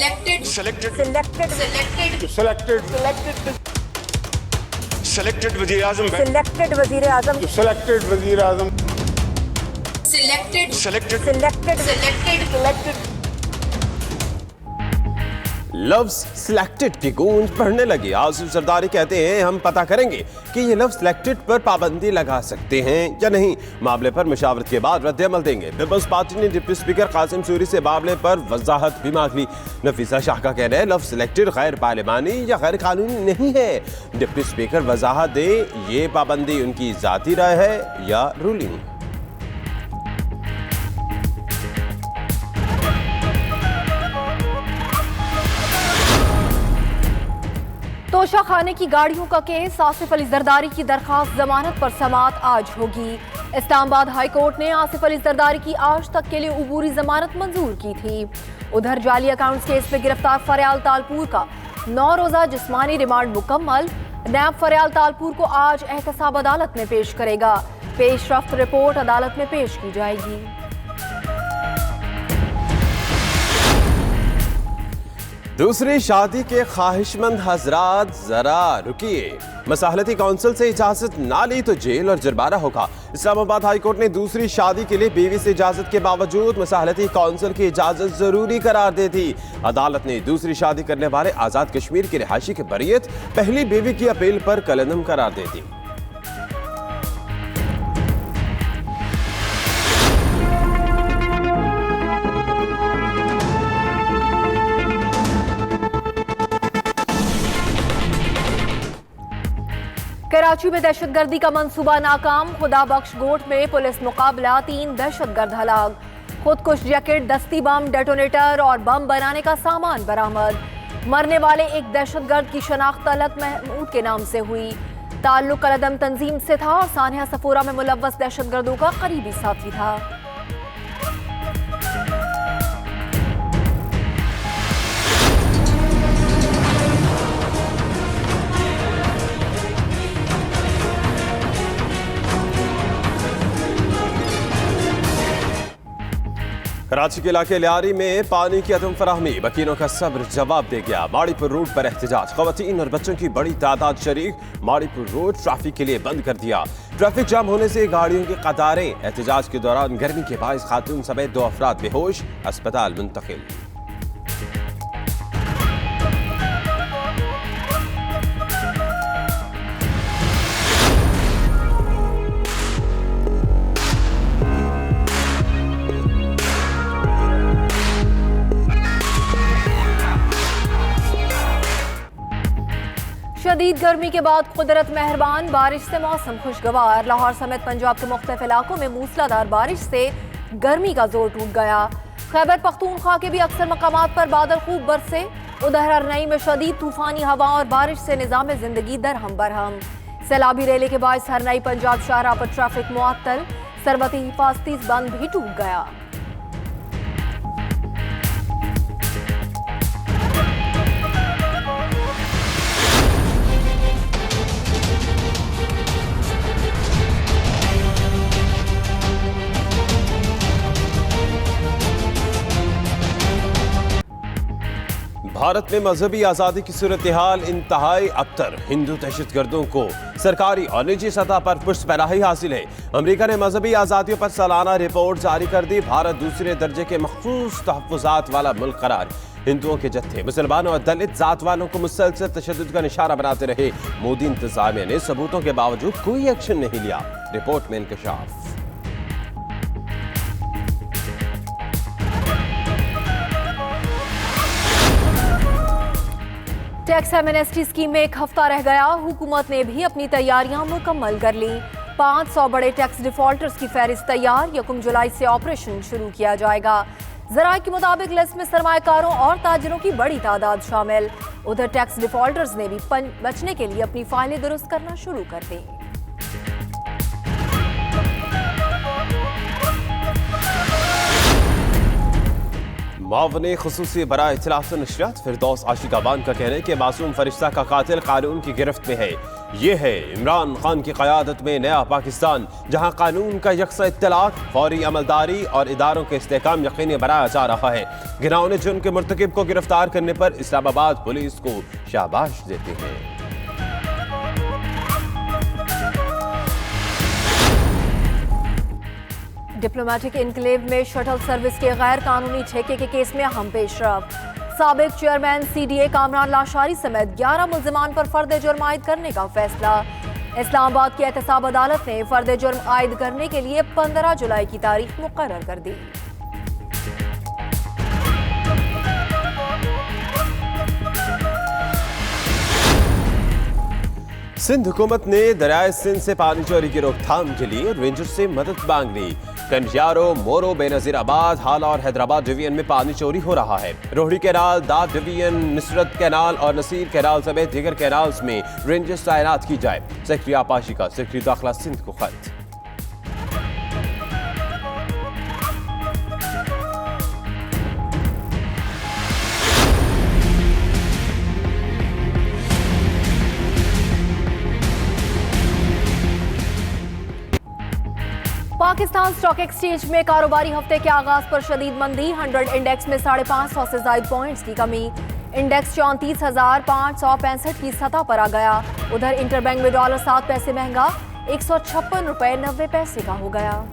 selected selected selected selected selected वज़ीर आज़म selected वजीर आजम selected वज़ीर आज़म selected selected selected लफ्ज सिलेक्टेड की गूंज बढ़ने लगी। आसिफ जरदारी कहते हैं हम पता करेंगे कि ये लफ्ज सिलेक्टेड पर पाबंदी लगा सकते हैं या नहीं। मामले पर मुशावरत के बाद रद्द-ए-अमल देंगे। पीपल्स पार्टी ने डिप्टी स्पीकर कासिम सूरी से मामले पर वजाहत भी मांग ली। नफीसा शाह का कहना है लफ्ज सिलेक्टेड गैर पार्लिमानी या गैर कानूनी नहीं है। डिप्टी स्पीकर वजाहत दे ये पाबंदी उनकी जाती राय है या रूलिंग। तोशाखाने की गाड़ियों का केस, आसिफ अली जरदारी की दरखास्त जमानत पर समाअत आज होगी। इस्लामाबाद हाई कोर्ट ने आसिफ अली जरदारी की आज तक के लिए उबूरी जमानत मंजूर की थी। उधर जाली अकाउंट्स केस में गिरफ्तार फरयाल तालपुर का 9 रोजा जिस्मानी रिमांड मुकम्मल। नैब फरयाल तालपुर को आज एहतसाब अदालत में पेश करेगा। पेशरफ्त रिपोर्ट अदालत में पेश की जाएगी। दूसरी शादी के ख्वाहिशमंद हजरात जरा रुकिए। मसाहलती काउंसिल से इजाजत ना ली तो जेल और जुर्माना होगा। इस्लामाबाद हाई कोर्ट ने दूसरी शादी के लिए बीवी से इजाजत के बावजूद मसाहलती काउंसिल की इजाजत जरूरी करार दी थी। अदालत ने दूसरी शादी करने वाले आजाद कश्मीर के रिहायशी की बरीयत पहली बीवी की अपील पर कलअदम करार दे दी। कराची में दहशतगर्दी का मंसूबा नाकाम। खुदा बख्श गोट में पुलिस मुकाबला, 3 दहशतगर्द हलाक। खुदकुश जैकेट, दस्ती बम, डेटोनेटर और बम बनाने का सामान बरामद। मरने वाले एक दहशतगर्द की शनाख्त तलत महमूद के नाम से हुई। ताल्लुक कलअदम तंजीम से था। सानिया सफूरा में मुलव्वस दहशतगर्दों का करीबी साथी था। कराची के इलाके लियारी में पानी की अदम फराहमी, वकीलों का सब्र जवाब दे गया। माड़ीपुर रोड पर एहतजाज, खवातीन और बच्चों की बड़ी तादाद शरीक। माड़ीपुर रोड ट्रैफिक के लिए बंद कर दिया। ट्रैफिक जाम होने से गाड़ियों की कतारें। एहतजाज के दौरान गर्मी के बायस खातून समेत 2 अफराद बेहोश, अस्पताल मुंतकिल। शदीद गर्मी के बाद कुदरत मेहरबान, बारिश से मौसम खुशगवार। लाहौर समेत पंजाब के मुख्तलिफ इलाकों में मूसलाधार बारिश से गर्मी का जोर टूट गया। खैबर पख्तूनख्वा के भी अक्सर मकामात पर बादल खूब बरसे। उधर हरनई में शदीद तूफानी हवा और बारिश से निजाम जिंदगी दरहम बरहम। सैलाबी रेले के बायस हरनई पंजाब शाहराह पर ट्रैफिक मुअत्तल। सरबती हिफाजती बंद भी टूट गया। भारत में मजहबी आज़ादी की सूरत हाल इंतहाई अबतर। हिंदू दहशतगर्दों को सरकारी और निजी सतह पर पुष्टपनाही हासिल है। अमेरिका ने मजहबी आज़ादियों पर सालाना रिपोर्ट जारी कर दी। भारत दूसरे दर्जे के मखसूस तहफ़्फ़ुज़ात वाला मुल्क करार। हिंदुओं के जत्थे, मुसलमानों और दलित जात वालों को मुसलसल तशद्दुद का निशाना बनाते रहे। मोदी इंतजामिया ने सबूतों के बावजूद कोई एक्शन नहीं लिया। रिपोर्ट में इंकशाफ। टैक्स एमनेस्टी स्कीम में 1 हफ्ता रह गया। हुकूमत ने भी अपनी तैयारियां मुकम्मल कर ली। 500 बड़े टैक्स डिफॉल्टर्स की फहरिस्त तैयार। 1 जुलाई से ऑपरेशन शुरू किया जाएगा। ज़राए के मुताबिक लिस्ट में सरमायाकारों और ताजिरों की बड़ी तादाद शामिल। उधर टैक्स डिफॉल्टर्स ने भी बचने के लिए अपनी फाइलें दुरुस्त करना शुरू कर दी। मुआवने खुसूसी बराए इत्तलात व नशरियात फिरदौस आशिकाबान का कहना है कि मासूम फरिश्ता का कातिल कानून की गिरफ्त में है। ये है इमरान खान की क़यादत में नया पाकिस्तान, जहाँ कानून का यकसा इत्तलात, फौरी अमलदारी और इदारों के इस्तेहकाम यकीनी बनाया जा रहा है। गिनाओं जुर्म के मुर्तकिब को गिरफ्तार करने पर इस्लामाबाद पुलिस को शाबाश देते हैं। डिप्लोमेटिक इनक्लेव में शटल सर्विस के गैर कानूनी ठेके के केस में अहम पेशरफ। साबिक चेयरमैन CDA कामरान लाशारी समेत 11 मुल्जिमान पर फर्द जुर्म आयद करने का फैसला। इस्लामाबाद की एहतसाब अदालत ने फर्द जुर्म आयद करने के लिए 15 जुलाई की तारीख मुकर्रर कर दी। सिंध हुकूमत ने दरियाए सिंध से पानी चोरी की रोकथाम के लिए रेंजर से मदद मांग ली। कंडियारो, मोरो, बेनजीराबाद, हाला और हैदराबाद डिवीजन में पानी चोरी हो रहा है। रोहड़ी कैनाल, दाद डिवीजन, नुसरत कैनाल और नसीर कैनाल समेत दीगर कैनाल्स में रेंजर्स तैनात की जाए। सेक्रेटरी आपाशी का सेक्रेटरी दाखिला सिंध को खत। पाकिस्तान स्टॉक एक्सचेंज में कारोबारी हफ्ते के आगाज पर शदीद मंदी। 100 इंडेक्स में 550 से ज्यादा पॉइंट्स की कमी। इंडेक्स 34,565 की सतह पर आ गया। उधर इंटरबैंक में डॉलर 7 पैसे महंगा 156 रुपए 90 पैसे का हो गया।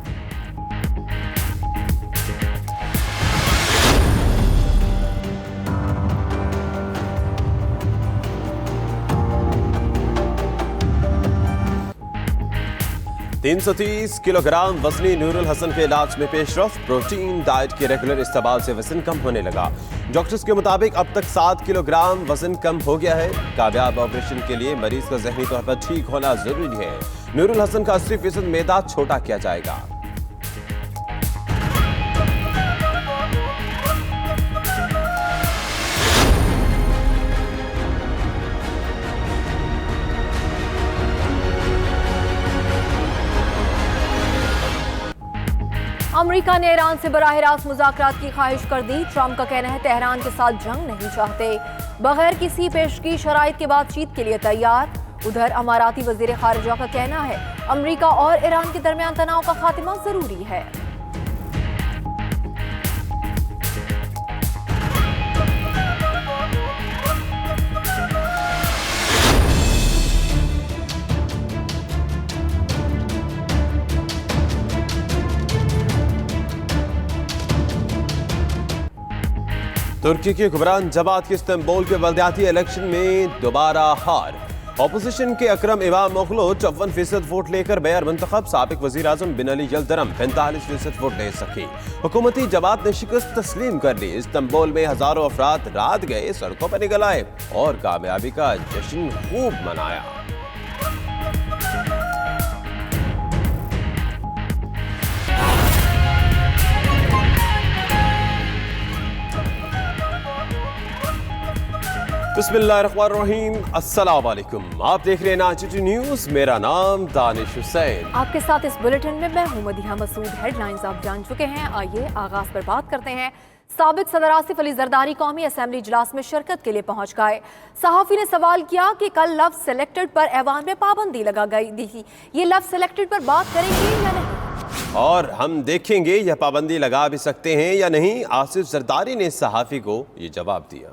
$330 किलोग्राम वजनी नूरुल हसन के इलाज में पेशरफ। प्रोटीन डाइट के रेगुलर इस्तेमाल से वजन कम होने लगा। डॉक्टर्स के मुताबिक अब तक 7 किलोग्राम वजन कम हो गया है। कामयाब ऑपरेशन के लिए मरीज का जहनी तौर पर ठीक होना जरूरी है। नूरुल हसन का 80% मैदा छोटा किया जाएगा। अमेरिका ने ईरान से बराह रास्त मुज़ाकरात की ख्वाहिश कर दी। ट्रंप का कहना है तेहरान के साथ जंग नहीं चाहते, बगैर किसी पेशगी शराइत के बातचीत के लिए तैयार। उधर अमाराती वजीर खारिजा का कहना है अमेरिका और ईरान के दरमियान तनाव का खात्मा जरूरी है। तुर्की के हुक्मरान जमात की इस्तांबुल के बल्दियाती इलेक्शन में दोबारा हार। ऑपोजिशन के अकरम इमाम मोगलो 54% वोट लेकर मेयर मुंतखब। साबिक वजीर आजम बिन अली यल्दरम 45% वोट ले सके। हुकूमती जमात ने शिकस्त तस्लीम कर ली। इस्तांबुल में हजारों अफराद रात गए सड़कों पर निकल आए और कामयाबी का जश्न खूब मनाया। बिस्मिल्लाहिर्रहमानिर्रहीम, अस्सलाम वालेकुम। आप देख रहे हैं नाचिटी न्यूज। मेरा नाम दानिश हुसैन। आपके साथ इस बुलेटिन में मैं हूं मदीहा मसूद। हेडलाइंस आप जान चुके हैं, आइए आगाज पर बात करते हैं। साबिक सदर आसिफ अली जरदारी कौमी असेंबली इजलास में शिरकत के लिए पहुंच गए। सहाफी ने सवाल किया कि कल लफ्ज सिलेक्टेड पर ऐवान में पाबंदी लगा गई थी, ये लफ्ज सिलेक्टेड पर बात करेंगे या नहीं, और हम देखेंगे यह पाबंदी लगा भी सकते हैं या नहीं। आसिफ जरदारी ने सहाफी को ये जवाब दिया।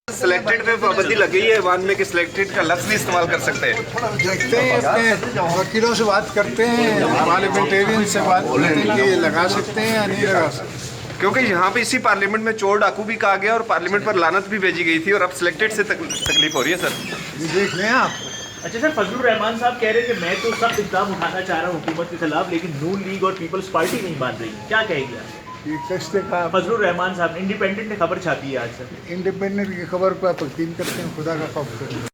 सिलेक्टेड पे पाबंदी लगी है वन में कि सिलेक्टेड का लफ्ज भी इस्तेमाल कर सकते हैं। देखते हैं, अपने वकीलों से बात करते हैं, पार्लियामेंटेरियन से बात करते हैं कि लगा सकते हैं या नहीं लगा सकते। क्योंकि यहाँ पे इसी पार्लियामेंट में चोर डाकू भी कहा गया और पार्लियामेंट पर लानत भी भेजी गई थी और अब सिलेक्टेड से तकलीफ हो रही है सर। ये देख लें आप। अच्छा सर, फजलुर रहमान साहब कह रहे हैं कि मैं तो सब इक़दाम उठाना चाह रहा हूँ हुकूमत के खिलाफ, लेकिन नून लीग और पीपल्स पार्टी नहीं मान रही, क्या कहेंगे आप? फजलुर रहमान साहब, इंडिपेंडेंट ने खबर छापी है आज सर। इंडिपेंडेंट की खबर पर तस्लीम करते हैं, खुदा का खौफ करें।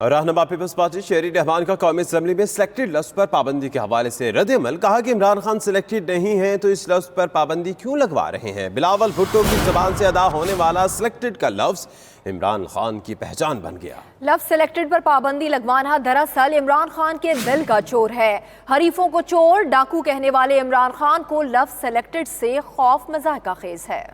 रहनुमा पीपल्स पार्टी शेरी रहमान का कौमी असम्बली में सिलेक्टेड लफ्ज पर पाबंदी के हवाले से रद्द-ए-अमल। कहा कि इमरान खान सिलेक्टेड नहीं है तो इस लफ्ज पर पाबंदी क्यों लगवा रहे हैं। बिलावल भुट्टो की जबान से अदा होने वाला सिलेक्टेड का लफ्ज इमरान खान की पहचान बन गया। लफ्ज सिलेक्टेड पर पाबंदी लगवाना दरअसल इमरान खान के दिल का चोर है। हरीफों को चोर डाकू कहने वाले इमरान खान को लफ्ज सिलेक्टेड से खौफ मजाक का खेज है।